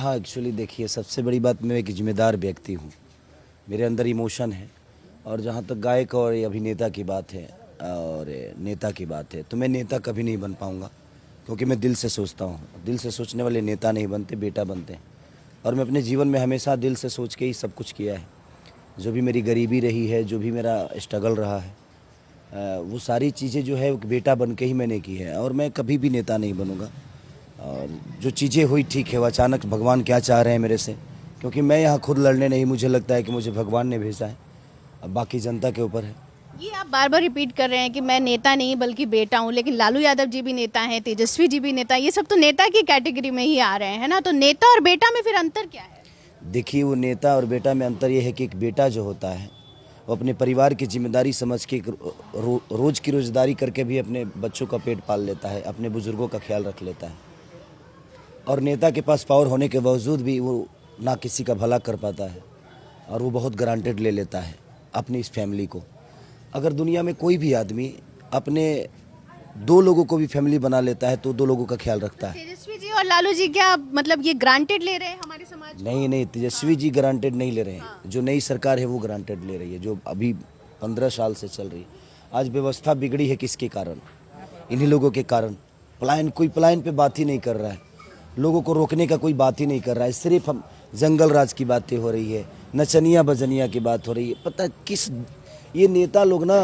हाँ, एक्चुअली देखिए सबसे बड़ी बात, मैं एक ज़िम्मेदार व्यक्ति हूँ। मेरे अंदर इमोशन है। और जहाँ तक गायक और ये अभिनेता की बात है और नेता की बात है, तो मैं नेता कभी नहीं बन पाऊँगा, क्योंकि मैं दिल से सोचता हूँ। दिल से सोचने वाले नेता नहीं बनते, बेटा बनते हैं। और मैं अपने जीवन में हमेशा दिल से सोच के ही सब कुछ किया है। जो भी मेरी गरीबी रही है, जो भी मेरा स्ट्रगल रहा है, वो सारी चीज़ें जो है वो बेटा बन के ही मैंने की है। और मैं कभी भी नेता नहीं बनूँगा। और जो चीज़ें हुई ठीक है, वो अचानक भगवान क्या चाह रहे हैं मेरे से, क्योंकि मैं यहाँ खुद लड़ने नहीं, मुझे लगता है कि मुझे भगवान ने भेजा है। अब बाकी जनता के ऊपर है। ये आप बार बार रिपीट कर रहे हैं कि मैं नेता नहीं बल्कि बेटा हूँ, लेकिन लालू यादव जी भी नेता हैं, तेजस्वी जी भी नेता, ये सब तो नेता की कैटेगरी में ही आ रहे हैं ना। तो नेता और बेटा में फिर अंतर क्या है? देखिए, वो नेता और बेटा में अंतर ये है कि एक बेटा जो होता है वो अपने परिवार की जिम्मेदारी समझ के रोज़ की रोज़गारी करके भी अपने बच्चों का पेट पाल लेता है, अपने बुजुर्गों का ख्याल रख लेता है। और नेता के पास पावर होने के बावजूद भी वो ना किसी का भला कर पाता है, और वो बहुत ग्रांटेड ले लेता है अपनी इस फैमिली को। अगर दुनिया में कोई भी आदमी अपने 2 लोगों को भी फैमिली बना लेता है तो 2 लोगों का ख्याल रखता है। तेजस्वी जी और लालू जी क्या मतलब ये ग्रांटेड ले रहे हैं हमारे समाज को? नहीं नहीं, तेजस्वी जी ग्रांटेड नहीं ले रहे हैं। जो नई सरकार है वो ग्रांटेड ले रही है, जो अभी 15 साल से चल रही है। आज व्यवस्था बिगड़ी है किसके कारण? इन्हीं लोगों के कारण। पलायन, कोई पलायन पे बात ही नहीं कर रहा है, लोगों को रोकने का कोई बात ही नहीं कर रहा है। सिर्फ हम जंगल राज की बातें हो रही है, नचनिया बजनिया की बात हो रही है। पता है किस, ये नेता लोग ना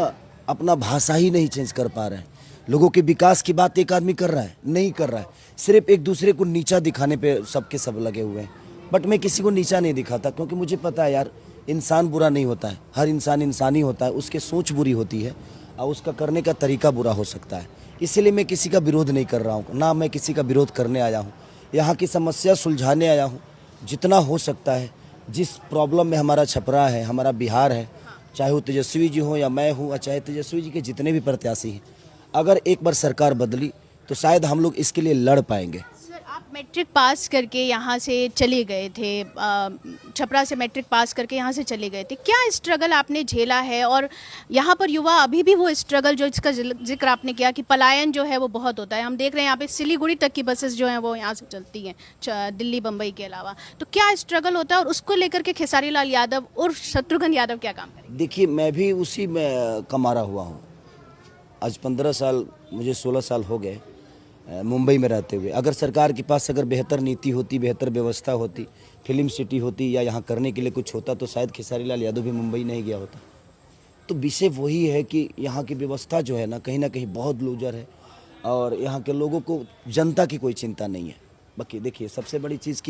अपना भाषा ही नहीं चेंज कर पा रहे हैं। लोगों के विकास की बात एक आदमी कर रहा है, नहीं कर रहा है, सिर्फ एक दूसरे को नीचा दिखाने पे सबके सब लगे हुए हैं। बट मैं किसी को नीचा नहीं दिखाता, क्योंकि मुझे पता है यार, इंसान बुरा नहीं होता है, हर इंसान इंसानी होता है। उसके सोच बुरी होती है और उसका करने का तरीका बुरा हो सकता है। इसीलिए मैं किसी का विरोध नहीं कर रहा हूँ, ना मैं किसी का विरोध करने आया हूँ। यहाँ की समस्या सुलझाने आया हूँ। जितना हो सकता है, जिस प्रॉब्लम में हमारा छपरा है, हमारा बिहार है, चाहे वो तेजस्वी जी हो या मैं हूँ, और चाहे तेजस्वी जी के जितने भी प्रत्याशी हैं, अगर एक बार सरकार बदली तो शायद हम लोग इसके लिए लड़ पाएंगे। सर, आप मैट्रिक पास करके यहाँ से चले गए थे, छपरा से मैट्रिक पास करके यहाँ से चले गए थे। क्या स्ट्रगल आपने झेला है? और यहाँ पर युवा अभी भी वो स्ट्रगल जो इसका जिक्र आपने किया कि पलायन जो है वो बहुत होता है, हम देख रहे हैं यहाँ पे सिलीगुड़ी तक की बसेस जो हैं वो यहाँ से चलती हैं, दिल्ली बम्बई के अलावा। तो क्या स्ट्रगल होता है और उसको लेकर के खेसारी लाल यादव और शत्रुघ्न यादव क्या काम करेंगे? देखिए, मैं भी उसी में कमारा हुआ हूँ। आज 15 साल, मुझे 16 साल हो गए मुंबई में रहते हुए। अगर सरकार के पास अगर बेहतर नीति होती, बेहतर व्यवस्था होती, फिल्म सिटी होती, या यहाँ करने के लिए कुछ होता, तो शायद खेसारी लाल यादव भी मुंबई नहीं गया होता। तो विषय वही है कि यहाँ की व्यवस्था जो है ना कहीं बहुत लूजर है, और यहाँ के लोगों को जनता की कोई चिंता नहीं है। बाकी देखिए, सबसे बड़ी चीज़ की